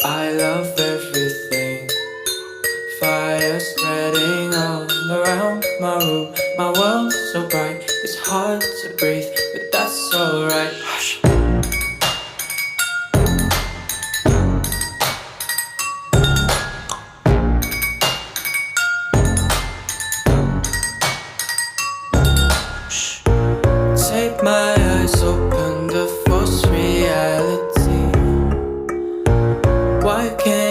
I love everything. Fire spreading all around my room. My world's so bright, it's hard to breathe, but that's alright. Hush. Shh. Take my eyes open to false reality. Why can't